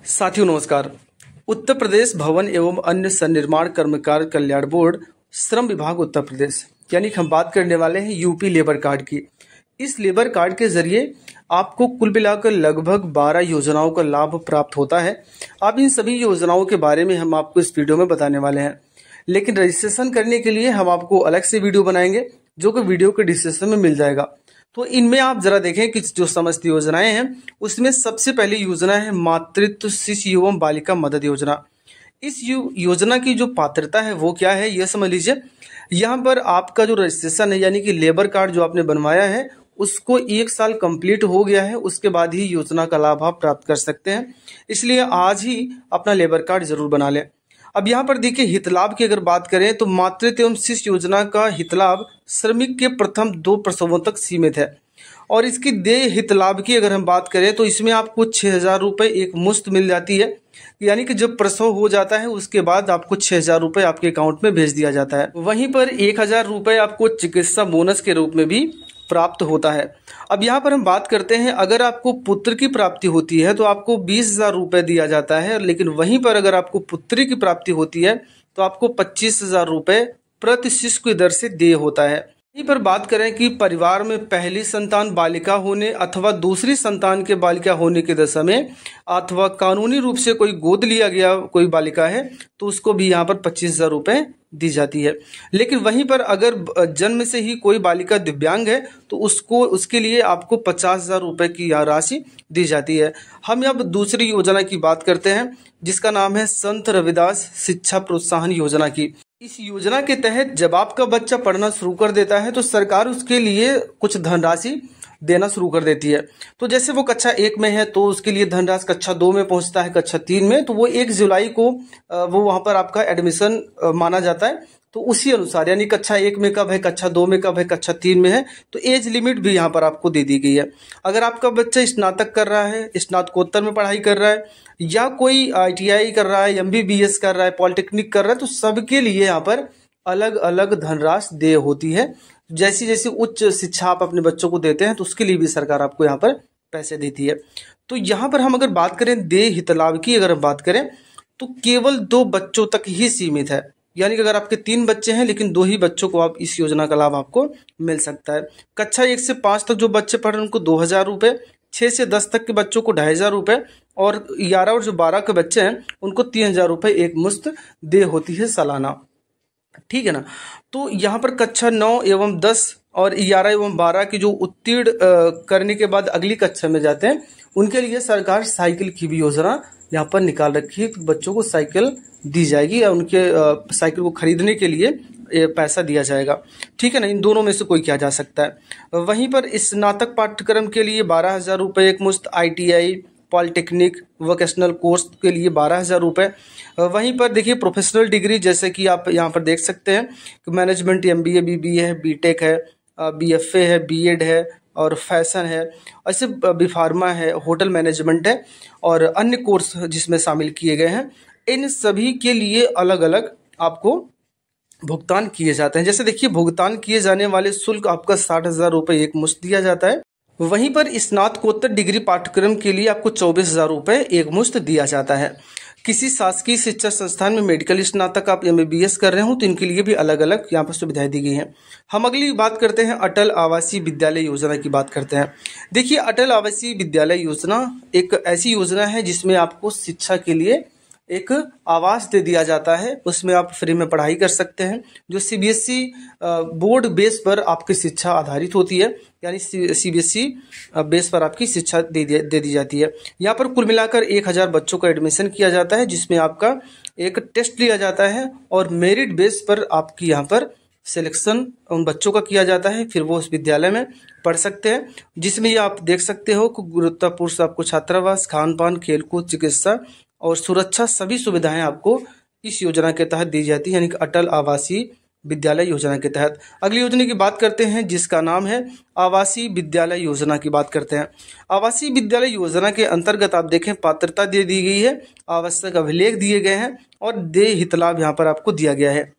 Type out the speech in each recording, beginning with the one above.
साथियों नमस्कार। उत्तर प्रदेश भवन एवं अन्य सन्निर्माण कर्मकार कल्याण बोर्ड श्रम विभाग उत्तर प्रदेश यानी कि हम बात करने वाले हैं यूपी लेबर कार्ड की। इस लेबर कार्ड के जरिए आपको कुल मिलाकर लगभग 12 योजनाओं का लाभ प्राप्त होता है। अब इन सभी योजनाओं के बारे में हम आपको इस वीडियो में बताने वाले हैं, लेकिन रजिस्ट्रेशन करने के लिए हम आपको अलग से वीडियो बनाएंगे जो कि वीडियो के डिस्क्रिप्शन में मिल जाएगा। तो इनमें आप जरा देखें कि जो समस्त योजनाएं हैं उसमें सबसे पहली योजना है मातृत्व शिशु एवं बालिका मदद योजना। इस योजना की जो पात्रता है वो क्या है ये समझ लीजिए। यहाँ पर आपका जो रजिस्ट्रेशन है यानी कि लेबर कार्ड जो आपने बनवाया है उसको 1 साल कंप्लीट हो गया है, उसके बाद ही योजना का लाभ आप प्राप्त कर सकते हैं। इसलिए आज ही अपना लेबर कार्ड जरूर बना लें। अब यहाँ पर देखिए हितलाभ की अगर बात करें तो मातृत्व एवं शिशु योजना का हितलाभ श्रमिक के प्रथम 2 प्रसवों तक सीमित है। और इसकी देय हितलाभ की अगर हम बात करें तो इसमें आपको 6,000 रुपये एक मुश्त मिल जाती है, यानी कि जब प्रसव हो जाता है उसके बाद आपको 6,000 रुपये आपके अकाउंट में भेज दिया जाता है। वहीं पर 1,000 रुपये आपको चिकित्सा बोनस के रूप में भी प्राप्त होता है। अब यहाँ पर हम बात करते हैं अगर आपको पुत्र की प्राप्ति होती है तो आपको 20,000 रुपये दिया जाता है, लेकिन वहीं पर अगर आपको पुत्री की प्राप्ति होती है तो आपको 25,000 रुपये प्रति शिशु की दर से देय होता है। यहीं पर बात करें कि परिवार में पहली संतान बालिका होने अथवा दूसरी संतान के बालिका होने के दशा में अथवा कानूनी रूप से कोई गोद लिया गया कोई बालिका है तो उसको भी यहाँ पर 25,000 रुपये दी जाती है। लेकिन वहीं पर अगर जन्म से ही कोई बालिका दिव्यांग है तो उसके लिए आपको 50,000 रुपये की राशि दी जाती है। हम अब दूसरी योजना की बात करते हैं जिसका नाम है संत रविदास शिक्षा प्रोत्साहन योजना की। इस योजना के तहत जब आपका बच्चा पढ़ना शुरू कर देता है तो सरकार उसके लिए कुछ धनराशि देना शुरू कर देती है। तो जैसे वो कक्षा 1 में है तो उसके लिए धनराशि कक्षा 2 में पहुंचता है, कक्षा 3 में तो वो 1 जुलाई को वो वहां पर आपका एडमिशन माना जाता है। तो उसी अनुसार यानी कक्षा 1 में कब है, कक्षा 2 में कब है, कक्षा 3 में है, तो एज लिमिट भी यहाँ पर आपको दे दी गई है। अगर आपका बच्चा स्नातक कर रहा है, स्नातकोत्तर में पढ़ाई कर रहा है या कोई ITI कर रहा है, MBBS कर रहा है, पॉलिटेक्निक कर रहा है, तो सबके लिए यहाँ पर अलग अलग धनराशि देय होती है। जैसी जैसी उच्च शिक्षा आप अपने बच्चों को देते हैं तो उसके लिए भी सरकार आपको यहाँ पर पैसे देती है। तो यहाँ पर हम अगर बात करें देय हितलाभ की अगर हम बात करें तो केवल 2 बच्चों तक ही सीमित है, यानी कि अगर आपके 3 बच्चे हैं लेकिन 2 ही बच्चों को आप इस योजना का लाभ आपको मिल सकता है। कक्षा 1 से 5 तक जो बच्चे पढ़ रहे हैं उनको 2,000 रुपये, 6 से 10 तक के बच्चों को 2,500 रुपये और 11 और जो 12 के बच्चे हैं उनको 3,000 रुपये एक मुश्त देय होती है सालाना। ठीक है ना। तो यहाँ पर कक्षा 9 एवं 10 और 11 एवं 12 की जो उत्तीर्ण करने के बाद अगली कक्षा में जाते हैं उनके लिए सरकार साइकिल की भी योजना यहाँ पर निकाल रखी है। तो बच्चों को साइकिल दी जाएगी या उनके साइकिल को खरीदने के लिए पैसा दिया जाएगा। ठीक है ना। इन दोनों में से कोई किया जा सकता है। वहीं पर स्नातक पाठ्यक्रम के लिए 12,000 रुपये एक मुश्त, ITI पॉलिटेक्निक वोकेशनल कोर्स के लिए 12,000 रुपये। वहीं पर देखिए प्रोफेशनल डिग्री जैसे कि आप यहाँ पर देख सकते हैं कि मैनेजमेंट MBA BBA है, BTech है, BFA है, BEd है और फैशन है, ऐसे B.Pharma है, होटल मैनेजमेंट है और अन्य कोर्स जिसमें शामिल किए गए हैं। इन सभी के लिए अलग अलग आपको भुगतान किए जाते हैं। जैसे देखिए भुगतान किए जाने वाले शुल्क आपका 60,000 रुपये एक मुश्त दिया जाता है। वहीं पर स्नातकोत्तर डिग्री पाठ्यक्रम के लिए आपको 24,000 रुपये एक मुश्त दिया जाता है। किसी शासकीय शिक्षा संस्थान में मेडिकल स्नातक आप MBBS कर रहे हो तो इनके लिए भी अलग अलग यहाँ पर सुविधाएं दी गई हैं। हम अगली बात करते हैं अटल आवासीय विद्यालय योजना की बात करते हैं। देखिए अटल आवासीय विद्यालय योजना एक ऐसी योजना है जिसमें आपको शिक्षा के लिए एक आवास दे दिया जाता है, उसमें आप फ्री में पढ़ाई कर सकते हैं। जो CBSE बोर्ड बेस पर आपकी शिक्षा आधारित होती है, यानी CBSE बेस पर आपकी शिक्षा दे दी जाती है। यहाँ पर कुल मिलाकर 1,000 बच्चों का एडमिशन किया जाता है जिसमें आपका एक टेस्ट लिया जाता है और मेरिट बेस पर आपकी यहाँ पर सिलेक्शन उन बच्चों का किया जाता है, फिर वो उस विद्यालय में पढ़ सकते हैं। जिसमें ये आप देख सकते हो कि गुरुत्वपूर्ण से आपको छात्रावास, खान पान, खेलकूद, चिकित्सा और सुरक्षा सभी सुविधाएं आपको इस योजना के तहत दी जाती है, यानी कि अटल आवासीय विद्यालय योजना के तहत। अगली योजना की बात करते हैं जिसका नाम है आवासीय विद्यालय योजना की बात करते हैं। आवासीय विद्यालय योजना के अंतर्गत आप देखें पात्रता दे दी गई है, आवश्यक अभिलेख दिए गए हैं और देय हितलाभ यहाँ पर आपको दिया गया है।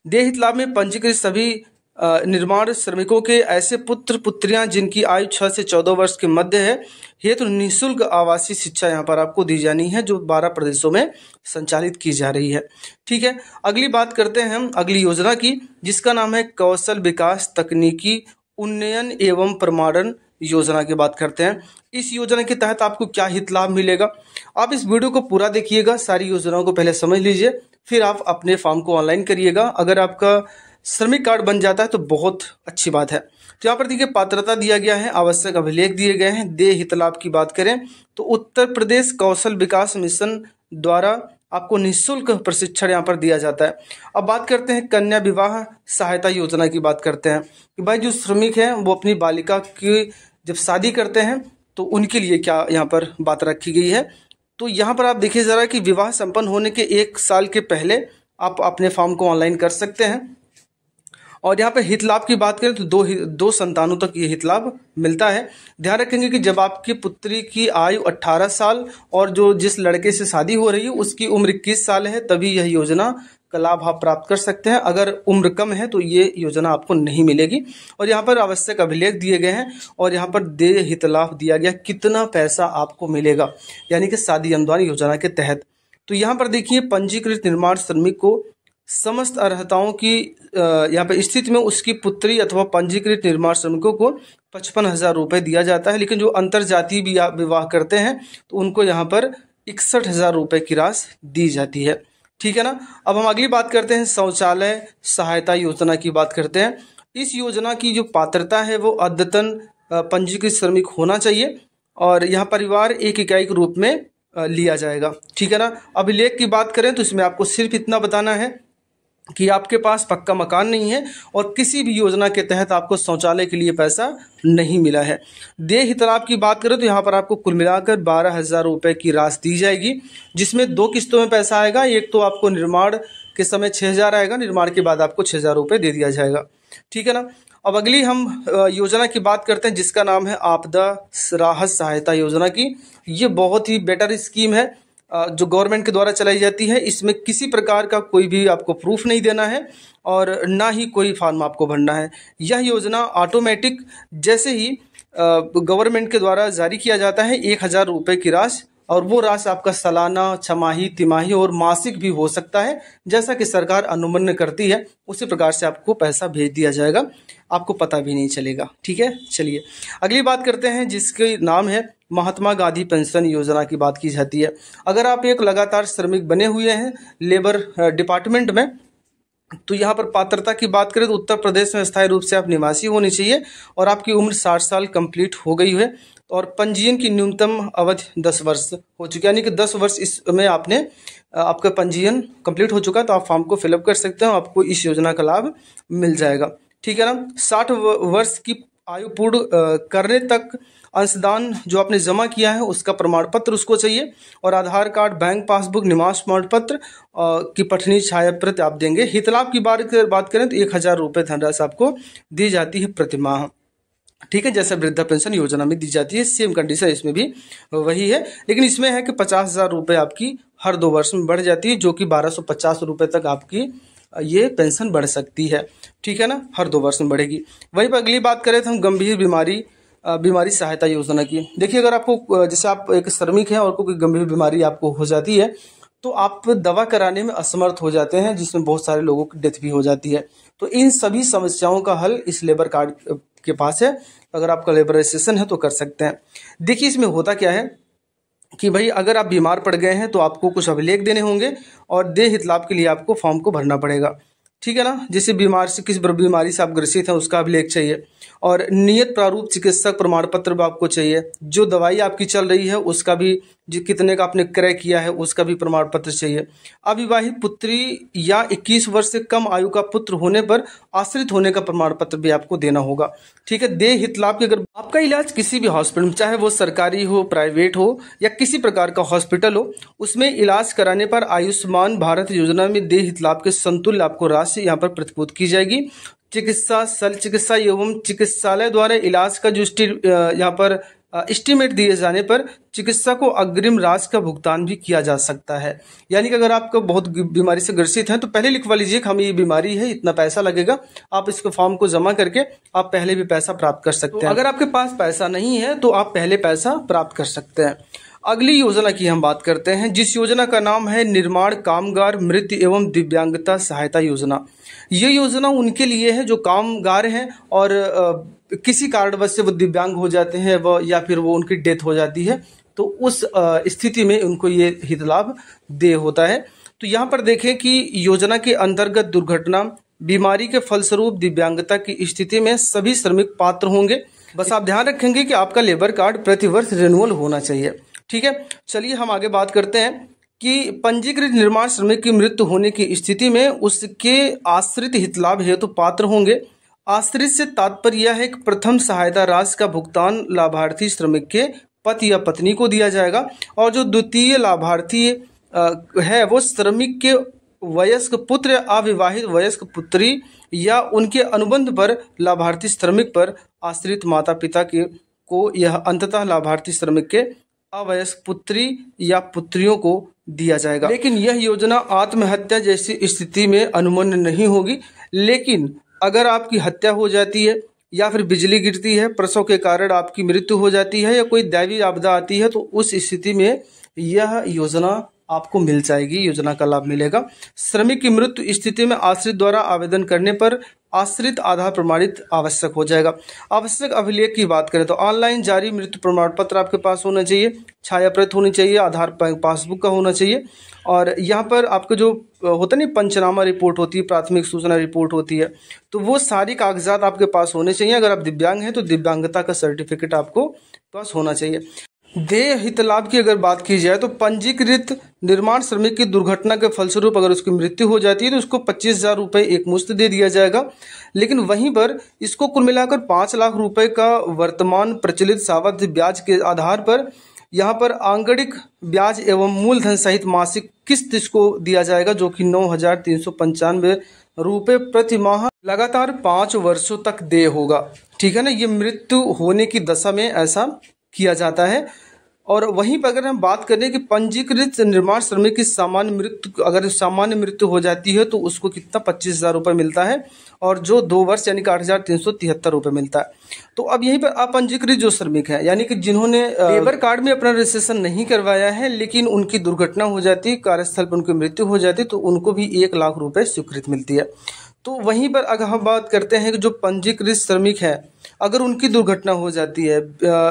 देय हितलाभ में पंजीकृत सभी निर्माण श्रमिकों के ऐसे पुत्र पुत्रियां जिनकी आयु 6 से 14 वर्ष के मध्य है हेतु निःशुल्क आवासीय शिक्षा यहाँ पर आपको दी जानी है, जो 12 प्रदेशों में संचालित की जा रही है। ठीक है, अगली बात करते हैं हम अगली योजना की, जिसका नाम है कौशल विकास तकनीकी उन्नयन एवं प्रमाणन योजना की बात करते हैं। इस योजना के तहत आपको क्या हित लाभ मिलेगा, आप इस वीडियो को पूरा देखिएगा, सारी योजनाओं को पहले समझ लीजिए, फिर आप अपने फॉर्म को ऑनलाइन करिएगा। अगर आपका श्रमिक कार्ड बन जाता है तो बहुत अच्छी बात है। तो यहाँ पर देखिए पात्रता दिया गया है, आवश्यक अभिलेख दिए गए हैं। देय हित लाभ की बात करें तो उत्तर प्रदेश कौशल विकास मिशन द्वारा आपको निःशुल्क प्रशिक्षण यहाँ पर दिया जाता है। अब बात करते हैं कन्या विवाह सहायता योजना की बात करते हैं कि भाई जो श्रमिक हैं वो अपनी बालिका की जब शादी करते हैं तो उनके लिए क्या यहाँ पर बात रखी गई है। तो यहाँ पर आप देखिए जरा कि विवाह संपन्न होने के 1 साल के पहले आप अपने फॉर्म को ऑनलाइन कर सकते हैं। और यहाँ पे हित लाभ की बात करें तो दो संतानों तक ये हित लाभ मिलता है। ध्यान रखेंगे कि जब आपकी पुत्री की आयु 18 साल और जो जिस लड़के से शादी हो रही है उसकी उम्र 21 साल है, तभी यह योजना का लाभ आप प्राप्त कर सकते हैं। अगर उम्र कम है तो ये योजना आपको नहीं मिलेगी। और यहाँ पर आवश्यक अभिलेख दिए गए हैं और यहाँ पर देय हित लाभ दिया गया, कितना पैसा आपको मिलेगा यानी कि शादी अनुदान योजना के तहत। तो यहाँ पर देखिए पंजीकृत निर्माण श्रमिक को समस्त अर्हताओं की यहाँ पर स्थिति में उसकी पुत्री अथवा पंजीकृत निर्माण श्रमिकों को 55,000 रुपये दिया जाता है। लेकिन जो अंतरजातीय विवाह करते हैं तो उनको यहाँ पर 61,000 रुपये की राशि दी जाती है। ठीक है ना। अब हम अगली बात करते हैं शौचालय सहायता योजना की बात करते हैं। इस योजना की जो पात्रता है वो अद्यतन पंजीकृत श्रमिक होना चाहिए और यहाँ परिवार एक इकाई के रूप में लिया जाएगा। ठीक है ना। अभिलेख की बात करें तो इसमें आपको सिर्फ इतना बताना है कि आपके पास पक्का मकान नहीं है और किसी भी योजना के तहत आपको शौचालय के लिए पैसा नहीं मिला है। देय हित लाभ की बात करें तो यहाँ पर आपको कुल मिलाकर 12,000 रुपये की राशि दी जाएगी, जिसमें 2 किस्तों में पैसा आएगा। एक तो आपको निर्माण के समय 6,000 आएगा, निर्माण के बाद आपको 6,000 रुपये दे दिया जाएगा। ठीक है ना। अब अगली हम योजना की बात करते हैं जिसका नाम है आपदा राहत सहायता योजना की। ये बहुत ही बेटर स्कीम है जो गवर्नमेंट के द्वारा चलाई जाती है। इसमें किसी प्रकार का कोई भी आपको प्रूफ नहीं देना है और ना ही कोई फॉर्म आपको भरना है। यह योजना ऑटोमेटिक जैसे ही गवर्नमेंट के द्वारा जारी किया जाता है 1,000 रुपये की राशि, और वो राशि आपका सालाना, छमाही, तिमाही और मासिक भी हो सकता है। जैसा कि सरकार अनुमन्य करती है उसी प्रकार से आपको पैसा भेज दिया जाएगा, आपको पता भी नहीं चलेगा। ठीक है। चलिए अगली बात करते हैं जिसके नाम है महात्मा गांधी पेंशन योजना की बात की जाती है। अगर आप एक लगातार श्रमिक बने हुए हैं लेबर डिपार्टमेंट में तो यहाँ पर पात्रता की बात करें तो उत्तर प्रदेश में स्थायी रूप से आप निवासी होनी चाहिए और आपकी उम्र 60 साल कंप्लीट हो गई है और पंजीयन की न्यूनतम अवधि 10 वर्ष हो चुकी है, यानी कि 10 वर्ष इसमें आपका पंजीयन कंप्लीट हो चुका, तो आप फॉर्म को फिलअप कर सकते हैं, आपको इस योजना का लाभ मिल जाएगा। ठीक है ना। 60 वर्ष की आयु पूर्ण करने तक अंशदान जो आपने जमा किया है उसका प्रमाण पत्र उसको चाहिए और आधार कार्ड, बैंक पासबुक, निवास प्रमाण पत्र की पठनी छाया प्रति आप देंगे। हित लाभ की बात करें तो 1,000 रुपये धनराशि आपको दी जाती है प्रति माह। ठीक है। जैसे वृद्धा पेंशन योजना में दी जाती है सेम कंडीशन इसमें भी वही है, लेकिन इसमें है कि 50,000 रुपये आपकी हर 2 वर्ष में बढ़ जाती है, जो कि 1,250 रुपये तक आपकी ये पेंशन बढ़ सकती है। ठीक है ना। हर 2 वर्ष में बढ़ेगी। वहीं पर अगली बात करें तो हम गंभीर बीमारी सहायता योजना की। देखिए अगर आपको जैसे आप एक श्रमिक हैं और कोई गंभीर बीमारी आपको हो जाती है तो आप दवा कराने में असमर्थ हो जाते हैं, जिसमें बहुत सारे लोगों की डेथ भी हो जाती है। तो इन सभी समस्याओं का हल इस लेबर कार्ड के पास है। अगर आपका लेबर रजिस्ट्रेशन है तो कर सकते हैं। देखिए इसमें होता क्या है कि भाई अगर आप बीमार पड़ गए हैं तो आपको कुछ अभिलेख देने होंगे और देय हित लाभ के लिए आपको फॉर्म को भरना पड़ेगा। ठीक है ना। जैसे किस बीमारी से आप ग्रसित हैं उसका अभिलेख चाहिए और नियत प्रारूप चिकित्सक प्रमाण पत्र भी आपको चाहिए। जो दवाई आपकी चल रही है उसका भी, जो कितने का आपने क्रय किया है उसका भी प्रमाण पत्र चाहिए। अविवाहित पुत्री या 21 वर्ष से कम आयु का पुत्र होने पर आश्रित होने का प्रमाण पत्र भी आपको देना होगा। ठीक है। देय हित लाभ की अगर आपका इलाज किसी भी हॉस्पिटल में, चाहे वो सरकारी हो, प्राइवेट हो या किसी प्रकार का हॉस्पिटल हो, उसमें इलाज कराने पर आयुष्मान भारत योजना में देय हित लाभ के संतुल्य आपको राशि यहाँ पर प्रतिपूर्ति की जाएगी। चिकित्सा, शल्य चिकित्सा एवं चिकित्सालय द्वारा इलाज का जो यहाँ पर एस्टीमेट दिए जाने पर चिकित्सा को अग्रिम राशि का भुगतान भी किया जा सकता है। यानी कि अगर आपको बहुत बीमारी से ग्रसित हैं तो पहले लिखवा लीजिए कि हमें ये बीमारी है, इतना पैसा लगेगा। आप इसको फॉर्म को जमा करके आप पहले भी पैसा प्राप्त कर सकते हैं। अगर आपके पास पैसा नहीं है तो आप पहले पैसा प्राप्त कर सकते हैं। अगली योजना की हम बात करते हैं, जिस योजना का नाम है निर्माण कामगार मृत्यु एवं दिव्यांगता सहायता योजना। ये योजना उनके लिए है जो कामगार हैं और किसी कारणवश से वो दिव्यांग हो जाते हैं या फिर वो उनकी डेथ हो जाती है, तो उस स्थिति में उनको ये हित लाभ दे होता है। तो यहाँ पर देखें कि योजना के अंतर्गत दुर्घटना, बीमारी के फलस्वरूप दिव्यांगता की स्थिति में सभी श्रमिक पात्र होंगे। बस आप ध्यान रखेंगे कि आपका लेबर कार्ड प्रतिवर्ष रिन्यूअल होना चाहिए। ठीक है, चलिए हम आगे बात करते हैं कि पंजीकृत निर्माण श्रमिक की मृत्यु होने की स्थिति में उसके आश्रित हितलाभ हेतु पात्र होंगे। आश्रित से तात्पर्य यह है कि प्रथम सहायता राशि का भुगतान लाभार्थी श्रमिक के पति या पत्नी को दिया जाएगा और जो द्वितीय लाभार्थी है वो श्रमिक के वयस्क पुत्र, अविवाहित वयस्क पुत्री या उनके अनुबंध पर लाभार्थी श्रमिक पर आश्रित माता पिता को यह अंततः लाभार्थी श्रमिक के अवयस्क पुत्री या पुत्रियों को दिया जाएगा। लेकिन यह योजना आत्महत्या जैसी स्थिति में अनुमन्य नहीं होगी। लेकिन अगर आपकी हत्या हो जाती है या फिर बिजली गिरती है, प्रसव के कारण आपकी मृत्यु हो जाती है या कोई दैवीय आपदा आती है, तो उस स्थिति में यह योजना आपको मिल जाएगी, योजना का लाभ मिलेगा। श्रमिक की मृत्यु स्थिति में आश्रित द्वारा आवेदन करने पर आश्रित आधार प्रमाणित आवश्यक हो जाएगा। आवश्यक अभिलेख की बात करें तो ऑनलाइन जारी मृत्यु प्रमाण पत्र आपके पास होना चाहिए, छायाप्रत होनी चाहिए, आधार पासबुक का होना चाहिए और यहाँ पर आपका जो होता नहीं पंचनामा रिपोर्ट होती है, प्राथमिक सूचना रिपोर्ट होती है, तो वो सारी कागजात आपके पास होने चाहिए। अगर आप दिव्यांग हैं तो दिव्यांगता का सर्टिफिकेट आपको पास होना चाहिए। देय हित लाभ की अगर बात की जाए तो पंजीकृत निर्माण श्रमिक की दुर्घटना के फलस्वरूप अगर उसकी मृत्यु हो जाती है तो उसको 25,000 रुपये एक मुश्त दे दिया जाएगा। लेकिन वहीं पर इसको कुल मिलाकर 5 लाख रुपए का वर्तमान प्रचलित सावधि ब्याज के आधार पर यहाँ पर आंकड़िक ब्याज एवं मूलधन सहित मासिक किस्त इसको दिया जाएगा, जो कि 9,395 रुपये प्रति माह लगातार 5 वर्षों तक देय होगा। ठीक है ना, ये मृत्यु होने की दशा में ऐसा किया जाता है। और वहीं पर अगर हम बात करें कि पंजीकृत निर्माण श्रमिक की सामान्य मृत्यु, अगर सामान्य मृत्यु हो जाती है तो उसको कितना 25,000 रुपये मिलता है और जो 2 वर्ष यानी कि 8,373 रुपये मिलता है। तो अब यहीं पर अपंजीकृत जो श्रमिक है यानी कि जिन्होंने लेबर कार्ड में अपना रजिस्ट्रेशन नहीं करवाया है लेकिन उनकी दुर्घटना हो जाती है, कार्यस्थल पर उनकी मृत्यु हो जाती है, तो उनको भी 1 लाख रुपये स्वीकृति मिलती है। तो वहीं पर अगर हम बात करते हैं कि जो पंजीकृत श्रमिक है अगर उनकी दुर्घटना हो जाती है,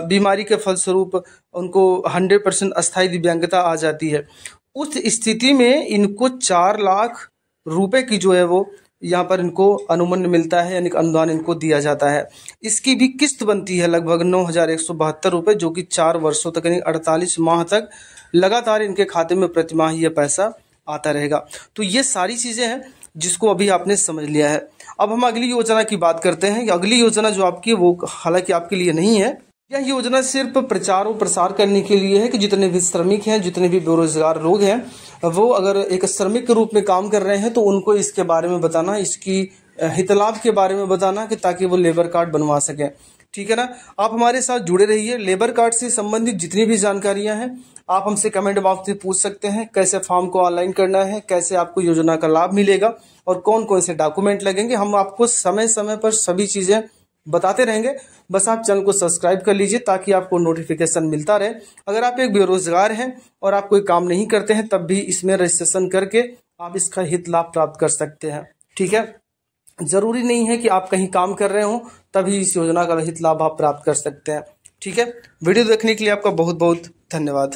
बीमारी के फलस्वरूप उनको 100% अस्थायी दिव्यांगता आ जाती है, उस स्थिति में इनको 4 लाख रुपए की जो है वो यहाँ पर इनको अनुमन्य मिलता है, यानी अनुदान इनको दिया जाता है। इसकी भी किस्त बनती है लगभग 9,172 रुपये, जो कि 4 वर्षों तक यानी 48 माह तक लगातार इनके खाते में प्रतिमाह ये पैसा आता रहेगा। तो ये सारी चीज़ें हैं जिसको अभी आपने समझ लिया है। अब हम अगली योजना की बात करते हैं। अगली योजना जो आपकी वो हालांकि आपके लिए नहीं है, यह योजना सिर्फ प्रचार और प्रसार करने के लिए है कि जितने भी श्रमिक हैं, जितने भी बेरोजगार लोग हैं, वो अगर एक श्रमिक के रूप में काम कर रहे हैं तो उनको इसके बारे में बताना, इसकी हितलाभ के बारे में बताना कि ताकि वो लेबर कार्ड बनवा सकें। ठीक है ना, आप हमारे साथ जुड़े रहिए। लेबर कार्ड से संबंधित जितनी भी जानकारियां हैं आप हमसे कमेंट बॉक्स में पूछ सकते हैं। कैसे फॉर्म को ऑनलाइन करना है, कैसे आपको योजना का लाभ मिलेगा और कौन कौन से डॉक्यूमेंट लगेंगे, हम आपको समय समय पर सभी चीजें बताते रहेंगे। बस आप चैनल को सब्सक्राइब कर लीजिए ताकि आपको नोटिफिकेशन मिलता रहे। अगर आप एक बेरोजगार हैं और आप कोई काम नहीं करते हैं तब भी इसमें रजिस्ट्रेशन करके आप इसका हित लाभ प्राप्त कर सकते हैं। ठीक है, जरूरी नहीं है कि आप कहीं काम कर रहे हो तभी इस योजना का हित लाभ आप प्राप्त कर सकते हैं। ठीक है, वीडियो देखने के लिए आपका बहुत बहुत धन्यवाद।